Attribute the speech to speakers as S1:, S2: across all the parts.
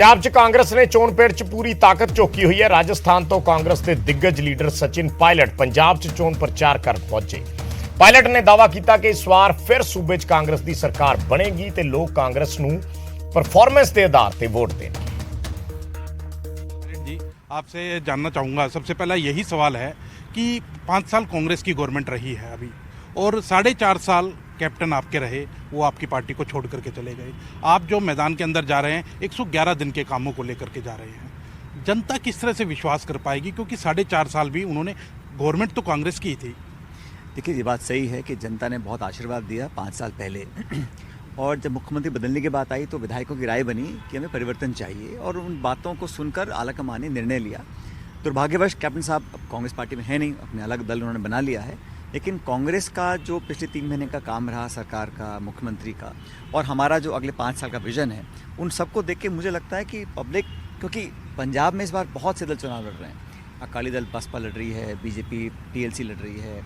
S1: ਪੰਜਾਬ 'ਚ ਕਾਂਗਰਸ ਨੇ ਚੋਣ ਪੇੜ 'ਚ ਪੂਰੀ ਤਾਕਤ ਝੋਕੀ ਹੋਈ ਹੈ। ਰਾਜਸਥਾਨ ਤੋਂ ਕਾਂਗਰਸ ਦੇ ਦਿੱਗਜ ਲੀਡਰ ਸਚਿਨ ਪਾਇਲਟ ਪੰਜਾਬ 'ਚ ਚੋਣ ਪ੍ਰਚਾਰ ਕਰਨ ਪਹੁੰਚੇ। ਪਾਇਲਟ ਨੇ ਦਾਅਵਾ ਕੀਤਾ ਕਿ ਇਸ ਵਾਰ ਫਿਰ ਸੂਬੇ 'ਚ ਕਾਂਗਰਸ ਦੀ ਸਰਕਾਰ ਬਣੇਗੀ ਤੇ ਲੋਕ ਕਾਂਗਰਸ ਨੂੰ परफॉर्मेंस के आधार पर वोट देना।
S2: जी आपसे जानना चाहूँगा, सबसे पहला यही सवाल है कि 5 साल कांग्रेस की गवर्नमेंट रही है अभी और 4.5 साल कैप्टन आपके रहे, वो आपकी पार्टी को छोड़ करके चले गए। आप जो मैदान के अंदर जा रहे हैं 111 दिन के कामों को लेकर के जा रहे हैं, जनता किस तरह से विश्वास कर पाएगी, क्योंकि 4.5 साल भी उन्होंने गवर्नमेंट तो कांग्रेस की ही थी।
S3: देखिए ये बात सही है कि जनता ने बहुत आशीर्वाद दिया 5 साल पहले और जब मुख्यमंत्री बदलने की बात आई तो विधायकों की राय बनी कि हमें परिवर्तन चाहिए और उन बातों को सुनकर आलाकमान ने निर्णय लिया। दुर्भाग्यवश कैप्टन साहब कांग्रेस पार्टी में है नहीं, अपने अलग दल उन्होंने बना लिया है, लेकिन कांग्रेस का जो पिछले 3 महीने का काम रहा सरकार का, मुख्यमंत्री का और हमारा जो अगले 5 साल का विजन है, उन सबको देख के मुझे लगता है कि पब्लिक, क्योंकि पंजाब में इस बार बहुत से दल चुनाव लड़ रहे हैं, अकाली दल बसपा लड़ रही है, बीजेपी TLC लड़ रही है,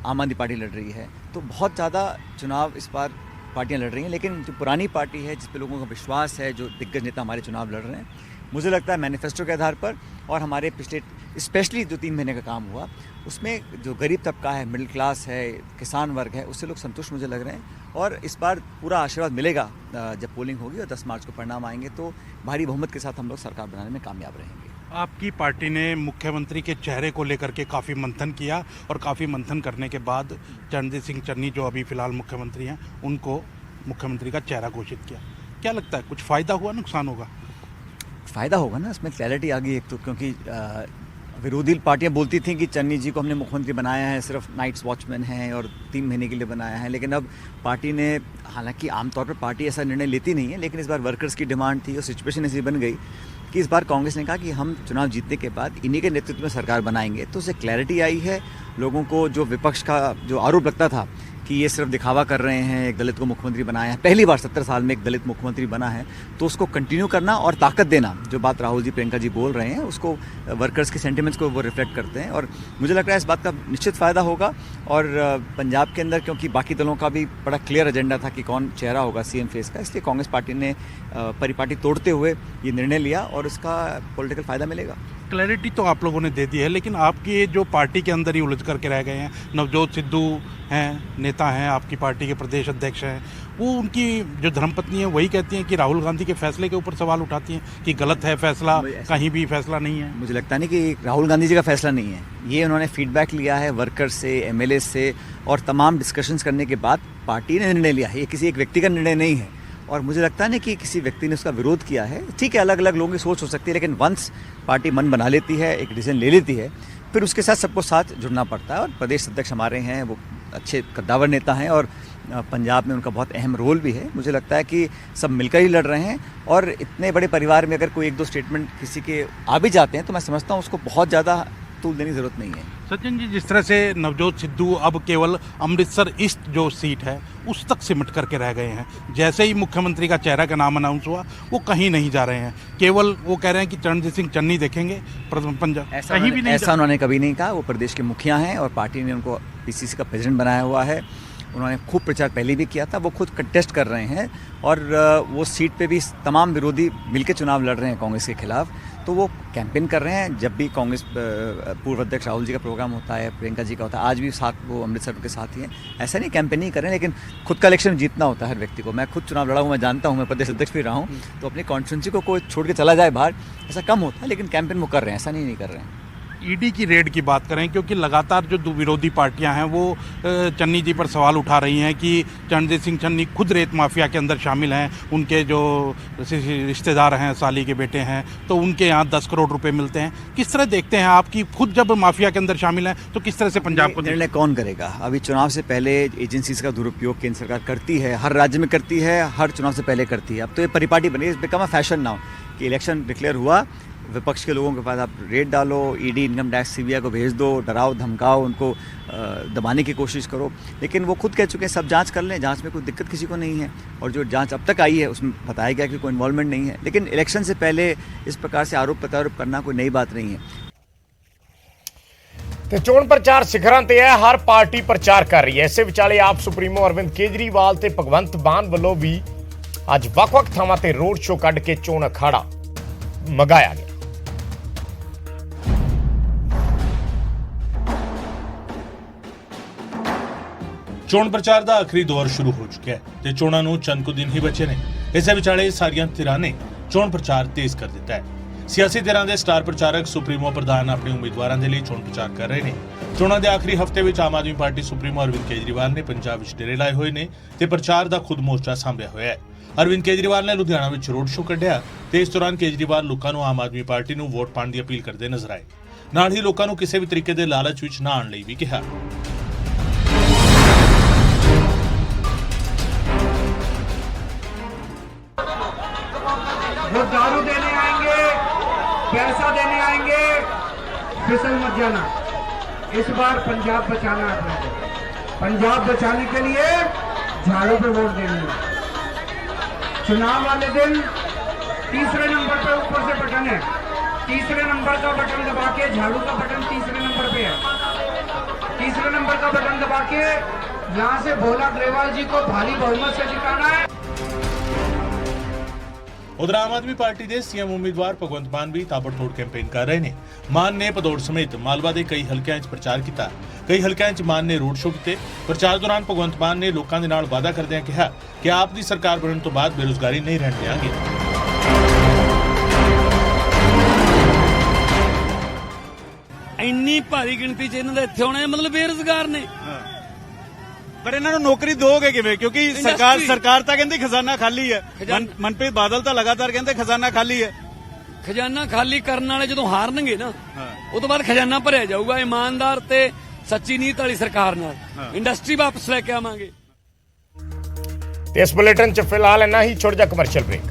S3: आम आदमी पार्टी लड़ रही है, तो बहुत ज़्यादा चुनाव इस बार पार्टियां लड़ रही हैं। लेकिन जो पुरानी पार्टी है जिस पे लोगों का विश्वास है, जो दिग्गज नेता हमारे चुनाव लड़ रहे हैं, मुझे लगता है मैनिफेस्टो के आधार पर और हमारे पिछले स्पेशली जो 3 महीने का काम हुआ उसमें जो गरीब तबका है, मिडिल क्लास है, किसान वर्ग है, उससे लोग संतुष्ट मुझे लग रहे हैं और इस बार पूरा आशीर्वाद मिलेगा। जब पोलिंग होगी और 10 मार्च को परिणाम आएंगे तो भारी बहुमत के साथ हम लोग सरकार बनाने में कामयाब रहेंगे।
S2: आपकी पार्टी ने मुख्यमंत्री के चेहरे को लेकर के काफ़ी मंथन किया और काफ़ी मंथन करने के बाद चरणजीत सिंह चन्नी जो अभी फिलहाल मुख्यमंत्री हैं उनको मुख्यमंत्री का चेहरा घोषित किया। क्या लगता है कुछ फ़ायदा हुआ, नुकसान होगा?
S3: फ़ायदा होगा ना, इसमें क्लैरिटी आ गई एक तो, क्योंकि विरोधी पार्टियां बोलती थीं कि चन्नी जी को हमने मुख्यमंत्री बनाया है, सिर्फ नाइट्स वॉचमैन हैं और 3 महीने के लिए बनाया है, लेकिन अब पार्टी ने, हालांकि आमतौर पर पार्टी ऐसा निर्णय लेती नहीं है, लेकिन इस बार वर्कर्स की डिमांड थी और सिचुएशन ऐसी बन गई कि इस बार कांग्रेस ने कहा कि हम चुनाव जीतने के बाद इन्हीं के नेतृत्व में सरकार बनाएंगे। तो उससे क्लैरिटी आई है लोगों को। जो विपक्ष का जो आरोप लगता था कि ये सिर्फ दिखावा कर रहे हैं, एक दलित को मुख्यमंत्री बनाया है, पहली बार 70 साल में एक दलित मुख्यमंत्री बना है, तो उसको कंटिन्यू करना और ताकत देना, जो बात राहुल जी प्रियंका जी बोल रहे हैं उसको वर्कर्स के सेंटिमेंट्स को वो रिफ्लेक्ट करते हैं और मुझे लग रहा है इस बात का निश्चित फ़ायदा होगा। और पंजाब के अंदर क्योंकि बाकी दलों का भी बड़ा क्लियर एजेंडा था कि कौन चेहरा होगा CM फेस का, इसलिए कांग्रेस पार्टी ने परिपाटी तोड़ते हुए ये निर्णय लिया और इसका पॉलिटिकल फ़ायदा मिलेगा।
S2: क्लैरिटी तो आप लोगों ने दे दी है, लेकिन आपके जो पार्टी के अंदर ही उलझ करके रह गए हैं, नवजोत सिद्धू हैं, नेता हैं, आपकी पार्टी के प्रदेश अध्यक्ष हैं, वो उनकी जो धर्मपत्नी है वही कहती हैं कि राहुल गांधी के फैसले के ऊपर सवाल उठाती हैं कि गलत है फैसला, कहीं भी फैसला नहीं है।
S3: मुझे लगता नहीं कि राहुल गांधी जी का फैसला नहीं है, ये उन्होंने फीडबैक लिया है वर्कर से, MLA से और तमाम डिस्कशंस करने के बाद पार्टी ने निर्णय लिया है, ये किसी एक व्यक्ति का निर्णय नहीं है। और मुझे लगता है ना कि किसी व्यक्ति ने उसका विरोध किया है, ठीक है, अलग अलग लोगों की सोच हो सकती है, लेकिन वंस पार्टी मन बना लेती है, एक डिसीजन ले लेती है, फिर उसके साथ सबको साथ जुड़ना पड़ता है। और प्रदेश अध्यक्ष हमारे हैं, वो अच्छे कद्दावर नेता हैं और पंजाब में उनका बहुत अहम रोल भी है। मुझे लगता है कि सब मिलकर ही लड़ रहे हैं और इतने बड़े परिवार में अगर कोई 1-2 स्टेटमेंट किसी के आ भी जाते हैं तो मैं समझता हूँ उसको बहुत ज़्यादा तूल देने की ज़रूरत नहीं है।
S2: सचिन जी, जिस तरह से नवजोत सिद्धू अब केवल अमृतसर ईस्ट जो सीट है उस तक सिमट करके रह गए हैं, जैसे ही मुख्यमंत्री का चेहरा का नाम अनाउंस हुआ वो कहीं नहीं जा रहे हैं, केवल वो कह रहे हैं कि चरणजीत सिंह चन्नी देखेंगे पंजाब, कहीं भी नहीं।
S3: ऐसा उन्होंने कभी नहीं कहा, वो प्रदेश के मुखिया हैं और पार्टी ने उनको PCC का प्रेसिडेंट बनाया हुआ है। उन्होंने खूब प्रचार पहले भी किया था, वो खुद कंटेस्ट कर रहे हैं और वो सीट पे भी तमाम विरोधी मिलकर चुनाव लड़ रहे हैं कांग्रेस के खिलाफ, तो वो कैंपेन कर रहे हैं। जब भी कांग्रेस पूर्व अध्यक्ष राहुल जी का प्रोग्राम होता है, प्रियंका जी का होता है, आज भी साथ वो अमृतसर के साथ ही हैं। ऐसा नहीं कैंपेन नहीं कर रहे हैं, लेकिन खुद का इलेक्शन जीतना होता है हर व्यक्ति को। मैं खुद चुनाव लड़ा हूँ, मैं जानता हूँ, मैं प्रदेश अध्यक्ष भी रहा हूँ, तो अपनी कॉन्स्टिट्यूंसी को कोई छोड़ के चला जाए बाहर ऐसा कम होता है, लेकिन कैंपेन वो कर रहे हैं, ऐसा नहीं कर रहे हैं।
S2: ईडी की रेड की बात करें, क्योंकि लगातार जो विरोधी पार्टियां हैं वो चन्नी जी पर सवाल उठा रही हैं कि चरणजीत सिंह चन्नी खुद रेत माफिया के अंदर शामिल हैं, उनके जो रिश्तेदार हैं, साली के बेटे हैं, तो उनके यहाँ 10 करोड़ रुपए मिलते हैं। किस तरह देखते हैं आप कि खुद जब माफिया के अंदर शामिल हैं तो किस तरह से पंजाब को
S3: निर्णय कौन करेगा? अभी चुनाव से पहले एजेंसीज का दुरुपयोग केंद्र सरकार करती है, हर राज्य में करती है, हर चुनाव से पहले करती है। अब तो ये परिपाटी बनी, it's become a fashion now कि इलेक्शन डिक्लेयर हुआ, विपक्ष के लोगों के पास आप रेड डालो, ईडी, इनकम टैक्स, CBI को भेज दो, डराओ धमकाओ, उनको दबाने की कोशिश करो, लेकिन वो खुद कह चुके हैं सब जांच कर लें, जांच में कोई दिक्कत किसी को नहीं है। और जो जांच अब तक आई है उसमें बताया गया कि कोई इन्वॉल्वमेंट नहीं है, लेकिन इलेक्शन से पहले इस प्रकार से आरोप प्रत्यारोप करना कोई नई बात नहीं है।
S1: ਤੇ ਚੋਣ ਪ੍ਰਚਾਰ ਸਿਖਰਾਂ ਤੇ ਹੈ, ਹਰ ਪਾਰਟੀ ਪ੍ਰਚਾਰ ਕਰ ਰਹੀ ਹੈ। ਇਸੇ ਵਿਚਾਲੇ ਆਪ ਸੁਪਰੀਮੋ ਅਰਵਿੰਦ ਕੇਜਰੀਵਾਲ ਤੇ ਭਗਵੰਤ ਮਾਨ ਵੱਲੋਂ ਵੀ ਅੱਜ ਵੱਖ-ਵੱਖ ਥਾਵਾਂ ਤੇ ਰੋਡ ਸ਼ੋਅ ਕੱਢ ਕੇ ਚੋਣ ਅਖਾੜਾ ਮਗਾਇਆ ਗਿਆ।
S4: ਚੋਣ ਪ੍ਰਚਾਰ ਦਾ ਆਖਰੀ ਦੌਰ ਸ਼ੁਰੂ ਹੋ ਚੁੱਕਿਆ ਹੈ ਤੇ ਚੋਣਾਂ ਨੂੰ ਚੰਦ ਕੁ ਦਿਨ ਹੀ ਬਚੇ ਨੇ। ਇਸੇ ਵਿਚਾਲੇ ਸਾਰੀਆਂ ਧਿਰਾਂ ਨੇ ਚੋਣ ਪ੍ਰਚਾਰ ਤੇਜ਼ ਕਰ ਦਿੱਤਾ ਹੈ। ਸਿਆਸੀ ਧਿਰਾਂ ਦੇ ਸਟਾਰ ਪ੍ਰਚਾਰਕ ਸੁਪਰੀਮੋ ਪ੍ਰਧਾਨ ਆਪਣੇ ਉਮੀਦਵਾਰਾਂ ਦੇ ਲਈ ਚੋਣ ਪ੍ਰਚਾਰ ਕਰ ਰਹੇ ਨੇ। ਚੋਣਾਂ ਦੇ ਆਖਰੀ ਹਫ਼ਤੇ ਵਿੱਚ ਆਮ ਆਦਮੀ ਪਾਰਟੀ ਸੁਪਰੀਮੋ ਅਰਵਿੰਦ ਕੇਜਰੀਵਾਲ ਨੇ ਪੰਜਾਬ ਵਿੱਚ ਡੇਰੇ ਲਾਏ ਹੋਏ ਨੇ ਤੇ ਪ੍ਰਚਾਰ ਦਾ ਖੁਦ ਮੋਰਚਾ ਸਾਂਭਿਆ ਹੋਇਆ ਹੈ। ਅਰਵਿੰਦ ਕੇਜਰੀਵਾਲ ਨੇ ਲੁਧਿਆਣਾ ਵਿੱਚ ਰੋਡ ਸ਼ੋਅ ਕੱਢਿਆ ਤੇ ਇਸ ਦੌਰਾਨ ਕੇਜਰੀਵਾਲ ਲੋਕਾਂ ਨੂੰ ਆਮ ਆਦਮੀ ਪਾਰਟੀ ਨੂੰ ਵੋਟ ਪਾਉਣ ਦੀ ਅਪੀਲ ਕਰਦੇ ਨਜ਼ਰ ਆਏ। ਨਾਲ ਹੀ ਲੋਕਾਂ ਨੂੰ ਕਿਸੇ ਵੀ ਤਰੀਕੇ ਦੇ ਲਾਲਚ ਵਿੱਚ ਨਾ ਆਉਣ ਲਈ ਵੀ ਕਿਹਾ।
S5: वो दारू देने आएंगे, पैसा देने आएंगे, फिसल मत जाना। इस बार पंजाब बचाना है अपने को। पंजाब बचाने के लिए झाड़ू पे वोट देनी है। चुनाव वाले दिन तीसरे नंबर पे ऊपर से बटन है, तीसरे नंबर का बटन दबा के, झाड़ू का बटन तीसरे नंबर पे है, तीसरे नंबर का बटन दबा के यहाँ से भोला ग्रेवाल जी को भारी बहुमत से जिताना है।
S4: उधर आम आदमी पार्टी ਦੇ ਸੀਐਮ ਉਮੀਦਵਾਰ ਭਗਵੰਤ ਮਾਨ ਵੀ ਤਾਬੜਤੋੜ ਕੈਂਪੇਨ ਕਰ ਰਹੇ ਨੇ। ਮਾਨ ਨੇ ਪਦੌੜ ਸਮੇਤ ਮਾਲਵਾ ਦੇ ਕਈ ਹਲਕਿਆਂ 'ਚ ਪ੍ਰਚਾਰ ਕੀਤਾ। ਕਈ ਹਲਕਿਆਂ 'ਚ ਮਾਨ ਨੇ ਰੋਡ ਸ਼ੋਅ ਕੀਤੇ। ਪ੍ਰਚਾਰ ਦੌਰਾਨ ਭਗਵੰਤ ਮਾਨ ਨੇ ਲੋਕਾਂ ਦੇ ਨਾਲ ਵਾਅਦਾ ਕਰਦਿਆਂ ਕਿਹਾ ਕਿ ਆਪ ਦੀ ਸਰਕਾਰ ਬਣਨ ਤੋਂ ਬਾਅਦ ਬੇਰੁਜ਼ਗਾਰੀ ਨਹੀਂ ਰਹਿਣ ਦਿਆਂਗੇ।
S6: ਇੰਨੀ ਭਾਰੀ ਗਿਣਤੀ 'ਚ ਇਹਨਾਂ ਦੇ ਇੱਥੇ ਆਉਣੇ ਮਤਲਬ ਬੇਰੁਜ਼ਗਾਰ ਨੇ।
S7: ਪਰ ਇਹਨਾਂ ਨੂੰ ਨੌਕਰੀ ਦੋਗੇ ਕਿਵੇਂ? ਕਿਉਂਕਿ ਸਰਕਾਰ ਤਾਂ ਕਹਿੰਦੀ ਖਜ਼ਾਨਾ ਖਾਲੀ ਹੈ। ਮਨਪ੍ਰੀਤ ਬਾਦਲ ਤਾਂ ਲਗਾਤਾਰ ਕਹਿੰਦੇ ਖਜ਼ਾਨਾ ਖਾਲੀ ਹੈ।
S6: ਖਜ਼ਾਨਾ ਖਾਲੀ ਕਰਨ ਵਾਲੇ ਜਦੋਂ ਹਾਰਨਗੇ ਨਾ ਉਹ ਤੋਂ ਬਾਅਦ ਖਜ਼ਾਨਾ ਭਰਿਆ ਜਾਊਗਾ ਇਮਾਨਦਾਰ ਤੇ ਸੱਚੀ ਨੀਤ ਵਾਲੀ ਸਰਕਾਰ ਨਾਲ। ਇੰਡਸਟਰੀ ਵਾਪਸ ਲੈ ਕੇ ਆਵਾਂਗੇ।
S1: ਇਸ ਬੁਲੇਟਿਨ 'ਚ ਫਿਲਹਾਲ ਇੰਨਾ ਹੀ। ਛੋਟਾ ਜਿਹਾ ਕਮਰਸ਼ੀਅਲ ਬ੍ਰੇਕ।